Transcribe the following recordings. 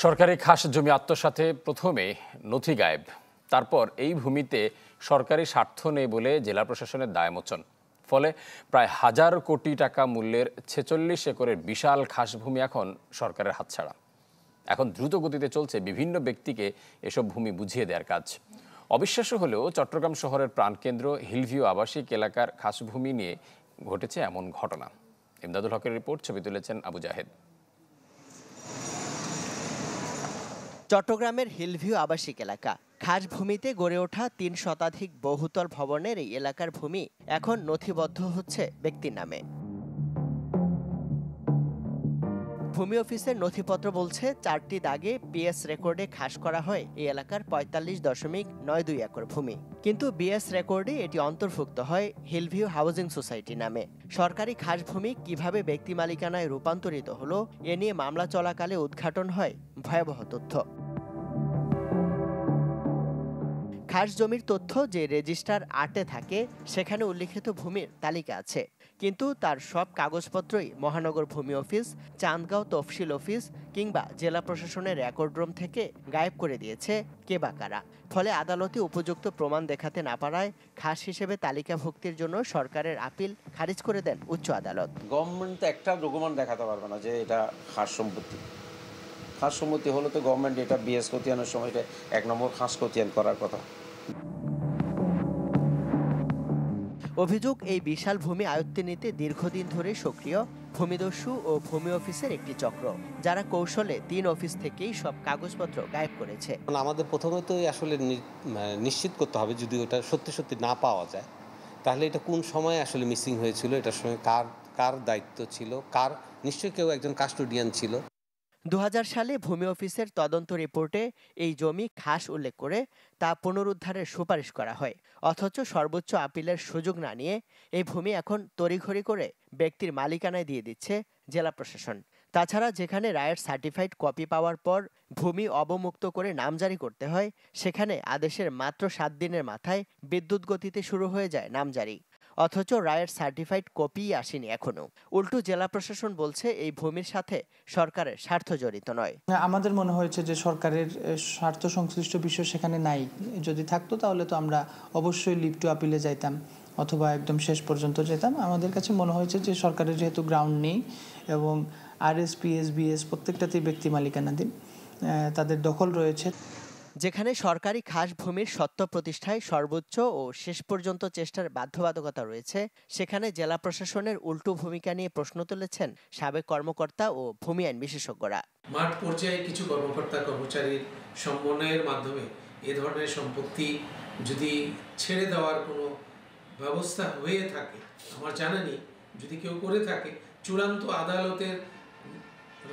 সরকারি খাস জমি আত্মসাতে প্রথমে নথি গায়েব, তারপর এই ভূমিতে সরকারি স্বার্থ নেই বলে জেলা প্রশাসনের দায়মোচন। ফলে প্রায় ১,০০০ কোটি টাকা মূল্যের ৪৬ একরের বিশাল খাস ভূমি এখন সরকারের হাতছাড়া। এখন দ্রুত গতিতে চলছে বিভিন্ন ব্যক্তিকে এসব ভূমি বুঝিয়ে দেওয়ার কাজ। অবিশ্বাস্য হলেও চট্টগ্রাম শহরের প্রাণকেন্দ্র হিলভিউ আবাসিক এলাকার খাস ভূমি নিয়ে ঘটেছে এমন ঘটনা। ইমদাদুল হকের রিপোর্ট, ছবি তুলেছেন আবু জাহেদ। চট্টগ্রামের হিলভিউ আবাসিক এলাকা খাস ভূমিতে গড়ে ওঠা ৩ শতাধিক বহুতল ভবনের এই এলাকার ভূমি এখন নথিবদ্ধ হচ্ছে ব্যক্তির নামে। ভূমি অফিসের নথিপত্র বলছে ৪টি দাগে বিএস রেকর্ডে খাস করা হয় এই এলাকার ৪৫.৯২ একর ভূমি, কিন্তু বিএস রেকর্ডে এটি অন্তর্ভুক্ত হয় হিলভিউ হাউজিং সোসাইটি নামে। সরকারি খাস ভূমি কিভাবে ব্যক্তি মালিকানায় রূপান্তরিত হলো এ নিয়ে মামলা চলাকালে উদ্ঘাটন হয় ভয়াবহ তথ্য। খাস জমির তথ্য যে রেজিস্টার ৮-এ থাকে সেখানে উল্লিখিত ভূমির তালিকা আছে, কিন্তু তার সব কাগজপত্রই মহানগর ভূমি অফিস, চান্দগাঁও তফসিল অফিস কিংবা জেলা প্রশাসনের রেকর্ড রুম থেকে গায়েব করে দিয়েছে কে বা কারা। ফলে আদালতে উপযুক্ত প্রমাণ দেখাতে না পারায় খাস হিসেবে তালিকাভুক্তির জন্য সরকারের আপিল খারিজ করে দেন উচ্চ আদালত। গভর্নমেন্ট একটা ডকুমেন্ট দেখাতে পারবে না যে এটা খাস সম্পত্তি। খাস সম্পত্তি হলো তো গভর্নমেন্ট এটা বিএস খতিয়ানের সময় এটা ১ নম্বর খাস খতিয়ান করার কথা। অভিযোগ, এই বিশাল ভূমি আয়ত্তে নিতে দীর্ঘদিন ধরে সক্রিয় ভূমিদস্যু ও ভূমি অফিসের একটি চক্র, যারা কৌশলে ৩ অফিস থেকেই সব কাগজপত্র গায়েব করেছে। আমাদের প্রথমে তো আসলে নিশ্চিত করতে হবে, যদি ওটা সত্যি সত্যি না পাওয়া যায় তাহলে এটা কোন সময় আসলে মিসিং হয়েছিল, এটার সঙ্গে কার দায়িত্ব ছিল, নিশ্চয়ই কেউ একজন কাস্টোডিয়ান ছিল। ২০০০ সালে ভূমি অফিসের তদন্ত রিপোর্টে এই জমি খাস উল্লেখ করে তা পুনরুদ্ধারের সুপারিশ করা হয়, অথচ সর্বোচ্চ আপিলের সুযোগ না নিয়ে এই ভূমি এখন তড়িঘড়ি করে ব্যক্তির মালিকানায় দিয়ে দিচ্ছে জেলা প্রশাসন। তাছাড়া যেখানে রায়ের সার্টিফাইড কপি পাওয়ার পর ভূমি অবমুক্ত করে নামজারি করতে হয়, সেখানে আদেশের মাত্র ৭ দিনের মাথায় বিদ্যুৎ গতিতে শুরু হয়ে যায় নামজারি, অথচ রায়ের সার্টিফাইড কপি আসেনি এখনো। উল্টো জেলা প্রশাসন বলছে এই ভূমির সাথে সরকারের স্বার্থ জড়িত নয়। আমাদের মনে হয়েছে যে সরকারের স্বার্থ সংশ্লিষ্ট বিষয় সেখানে নাই। যদি থাকতো তাহলে তো আমরা অবশ্যই লিভ টু আপিলে যাইতাম অথবা একদম শেষ পর্যন্ত যেতাম। আমাদের কাছে মনে হয়েছে যে সরকারের যেহেতু গ্রাউন্ড নেই এবং আরএস, পিএস, বিএস প্রত্যেকটাতেই ব্যক্তি মালিকানাধীন, তাদের দখল রয়েছে। যেখানে সরকারি খাস ভূমির সত্ত্ব প্রতিষ্ঠায় সর্বোচ্চ ও শেষ পর্যন্ত চেষ্টার বাধ্যবাধকতা রয়েছে, সেখানে জেলা প্রশাসনের উল্টো ভূমিকা নিয়ে প্রশ্ন তুলেছেন সাবেক কর্মকর্তা ও ভূমি আইন বিশেষজ্ঞরা। মাঠ পর্যায়ে কিছু কর্মকর্তা কর্মচারীর সমন্বয়ের মাধ্যমে এ ধরনের সম্পত্তি যদি ছেড়ে দেওয়ার কোনো ব্যবস্থা হয়ে থাকে, আমার জানা নেই, যদি কেউ করে থাকে, চূড়ান্ত আদালতের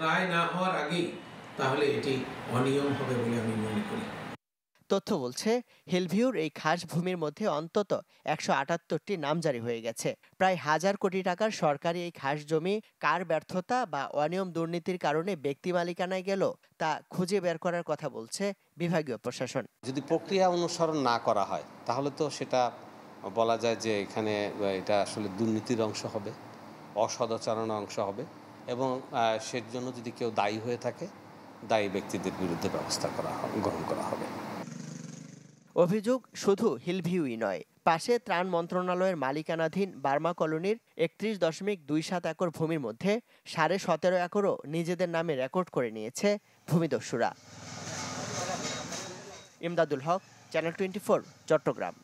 রায় না হওয়ার আগেই তাহলে এটি অনিয়ম হবে বলে আমি মনে করি। তথ্য বলছে হিলভিউর এই খাস ভূমির মধ্যে অন্তত ১৭৮টি নামজারি হয়ে গেছে। প্রায় ১,০০০ কোটি টাকার সরকারি এই খাস জমি কার ব্যর্থতা বা অনিয়ম দুর্নীতির কারণে ব্যক্তি মালিকানায় গেল তা খুঁজে বের করার কথা বলছে বিভাগীয় প্রশাসন। যদি প্রক্রিয়া অনুসরণ না করা হয় তাহলে তো সেটা বলা যায় যে এখানে এটা আসলে দুর্নীতির অংশ হবে, অসদাচরণের অংশ হবে, এবং সেজন্য যদি কেউ দায়ী হয়ে থাকে দায়ী ব্যক্তিদের বিরুদ্ধে ব্যবস্থা গ্রহণ করা হবে। অভিযোগ শুধু হিলভিউই নয়, পাশে ত্রাণ মন্ত্রণালয়ের মালিকানাধীন বার্মা কলোনির ৩১.২৭ একর ভূমির মধ্যে ১৭.৫ একরও নিজেদের নামে রেকর্ড করে নিয়েছে ভূমিদস্যুরা। ইমদাদুল হক, চ্যানেল 24, চট্টগ্রাম।